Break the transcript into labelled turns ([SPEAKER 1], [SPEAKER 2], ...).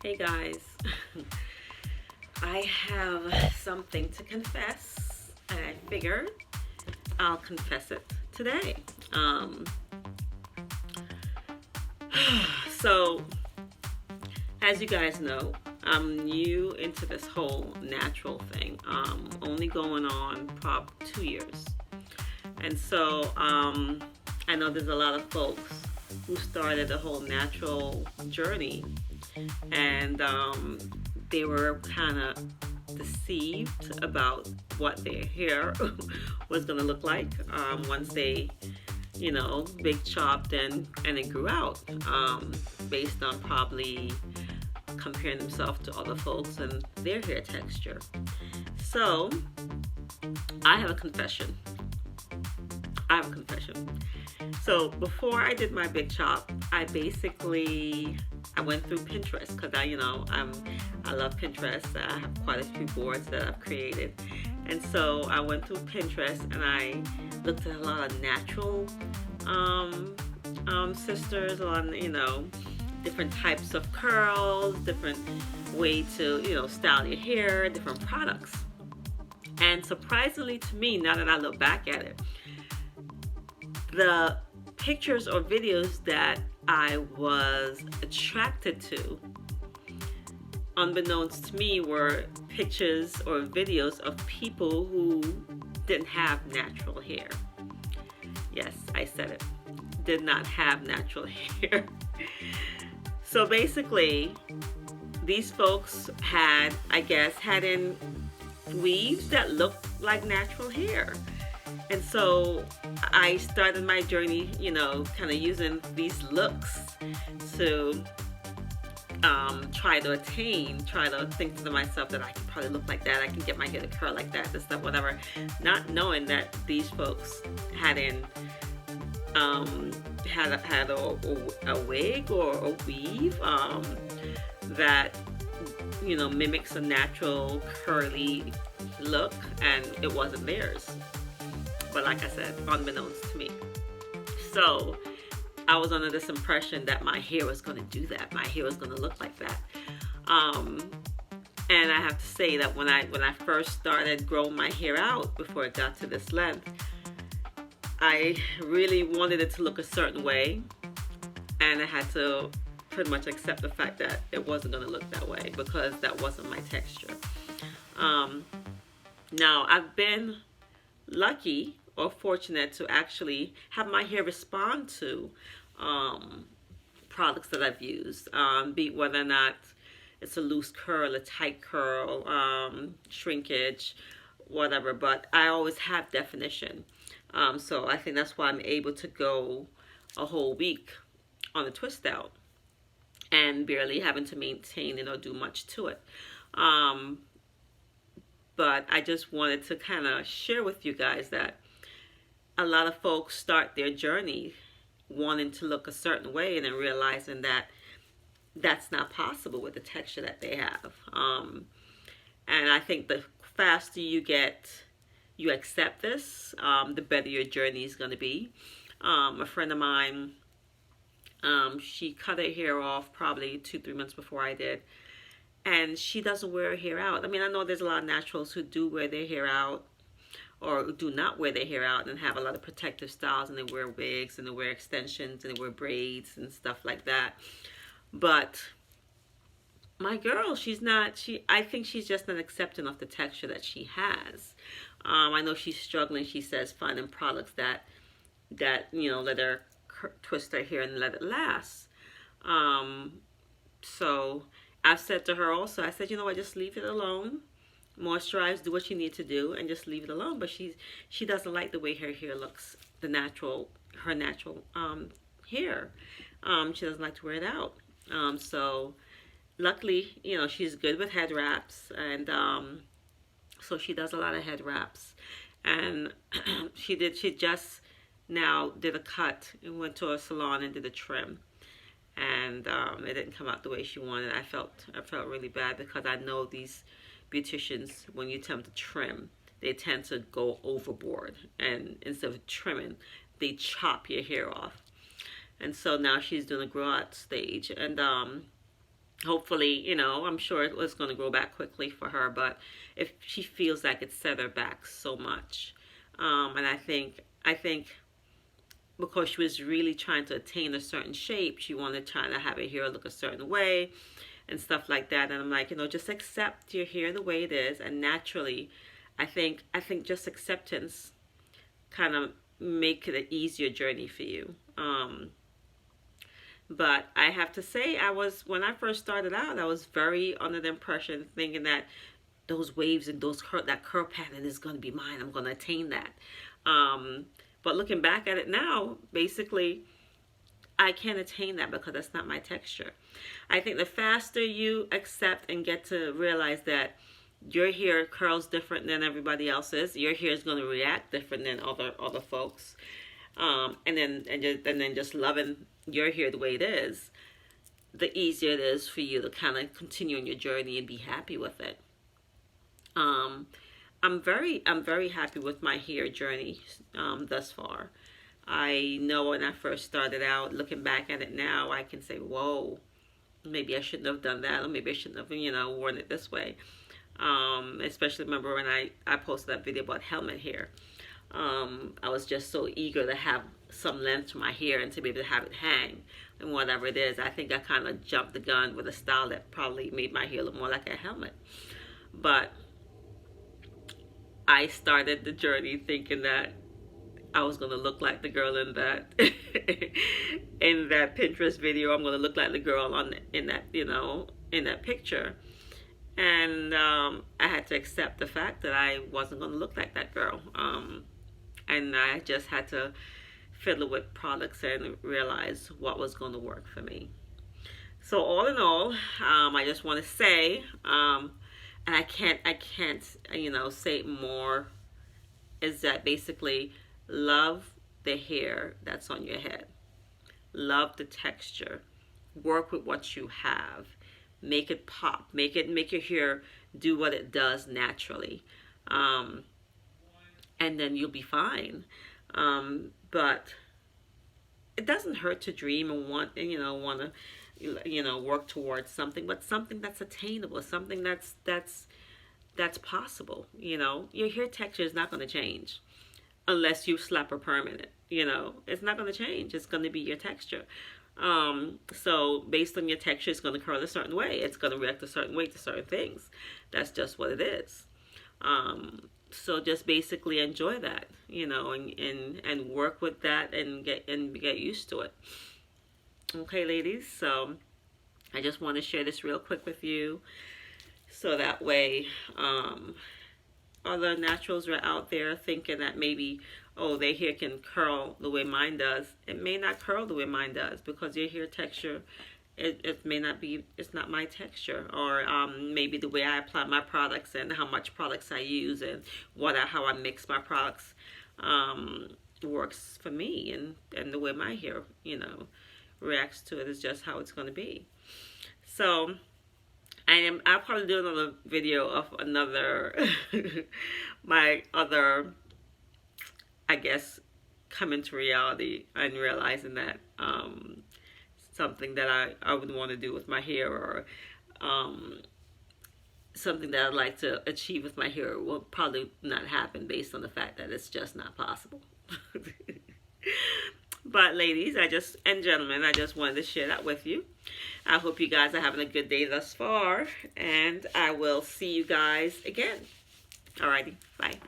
[SPEAKER 1] Hey guys, I have something to confess, and I figured I'll confess it today. Um, so, as you guys know, I'm new into this whole natural thing. Only going on probably 2 years, and I know there's a lot of folks who started the whole natural journey, and they were kind of deceived about what their hair was going to look like once they, big chopped and it grew out, based on probably comparing themselves to other folks and their hair texture. So I have a confession. I have a confession. So before I did my big chop, I went through Pinterest because I love Pinterest. I have quite a few boards that I've created, and so I went through Pinterest and I looked at a lot of natural sisters on different types of curls, different way to style your hair, different products. And surprisingly to me, now that I look back at it, the pictures or videos that I was attracted to, unbeknownst to me, were pictures or videos of people who didn't have natural hair. Yes, I said it. Did not have natural hair. So basically, these folks had in weaves that looked like natural hair. And so I started my journey, kind of using these looks to try to think to myself that I can probably look like that. I can get my hair to curl like that, this stuff, whatever. Not knowing that these folks had a wig or a weave that mimics a natural curly look, and it wasn't theirs. But like I said, unbeknownst to me. So I was under this impression that my hair was going to do that. My hair was going to look like that. And I have to say that when I first started growing my hair out before it got to this length, I really wanted it to look a certain way, and I had to pretty much accept the fact that it wasn't going to look that way because that wasn't my texture. Now I've been lucky or fortunate to actually have my hair respond to products that I've used, be it whether or not it's a loose curl, a tight curl, shrinkage, whatever. But I always have definition, so I think that's why I'm able to go a whole week on a twist out and barely having to maintain it or do much to it. But I just wanted to kind of share with you guys that a lot of folks start their journey wanting to look a certain way and then realizing that that's not possible with the texture that they have. And I think the faster you accept this, the better your journey is going to be. A friend of mine, she cut her hair off probably 2-3 months before I did. And she doesn't wear her hair out. I mean, I know there's a lot of naturals who do wear their hair out or do not wear their hair out and have a lot of protective styles, and they wear wigs and they wear extensions and they wear braids and stuff like that. But my girl, I think she's just not accepting of the texture that she has. I know she's struggling, she says, finding products that let her twist her hair and let it last. So I've said to her also, I said, you know what, just leave it alone. Moisturize, do what you need to do, and just leave it alone. But she doesn't like the way her hair looks, her natural hair. She doesn't like to wear it out. So luckily, she's good with head wraps, and so she does a lot of head wraps. And she just now did a cut and went to a salon and did a trim. And it didn't come out the way she wanted. I felt really bad because I know these beauticians, when you tell them to trim, they tend to go overboard, and instead of trimming, they chop your hair off. And so now she's doing a grow out stage, and Hopefully, you know, I'm sure it was going to grow back quickly for her, but if she feels like it set her back so much, and I think because she was really trying to attain a certain shape, she wanted trying to have her hair look a certain way and stuff like that. And I'm like, you know, just accept your hair the way it is, and naturally, I think just acceptance kind of make it an easier journey for you. But I have to say, when I first started out, I was very under the impression, thinking that those waves and that curl pattern is going to be mine. I'm going to attain that. Um, but looking back at it now, basically, I can't attain that because that's not my texture. I think the faster you accept and get to realize that your hair curls different than everybody else's, your hair is going to react different than other folks, and then just loving your hair the way it is, the easier it is for you to kind of continue on your journey and be happy with it. Um, I'm very happy with my hair journey thus far. I know when I first started out, looking back at it now, I can say, whoa, maybe I shouldn't have done that, or maybe I shouldn't have, worn it this way. Especially remember when I posted that video about helmet hair. I was just so eager to have some length to my hair and to be able to have it hang and whatever it is. I think I kind of jumped the gun with a style that probably made my hair look more like a helmet. But I started the journey thinking that I was gonna look like the girl in that in that Pinterest video. I'm gonna look like the girl in that picture, and I had to accept the fact that I wasn't gonna look like that girl. And I just had to fiddle with products and realize what was going to work for me. So all in all, I just want to say, and I can't, say it more, is that basically love the hair that's on your head. Love the texture. Work with what you have. Make it pop. Make your hair do what it does naturally. And then you'll be fine. But it doesn't hurt to dream and want to work towards something, but something that's attainable, something that's possible. Your hair texture is not going to change unless you slap a perm in it. It's not going to change. It's going to be your texture. So based on your texture, it's going to curl a certain way. It's going to react a certain way to certain things. That's just what it is. So just basically enjoy that, and work with that and get used to it. Okay, ladies. So I just want to share this real quick with you, so that way, other naturals are out there thinking that maybe, oh, their hair can curl the way mine does. It may not curl the way mine does because your hair texture, it may not be, it's not my texture, or maybe the way I apply my products and how much products I use and how I mix my products works for me, and the way my hair reacts to it is just how it's going to be. So I'll probably do another video of another my other, I guess, coming to reality and realizing that something that I would want to do with my hair, or something that I'd like to achieve with my hair, will probably not happen based on the fact that it's just not possible. But ladies, and gentlemen, I just wanted to share that with you. I hope you guys are having a good day thus far, and I will see you guys again. Alrighty, bye.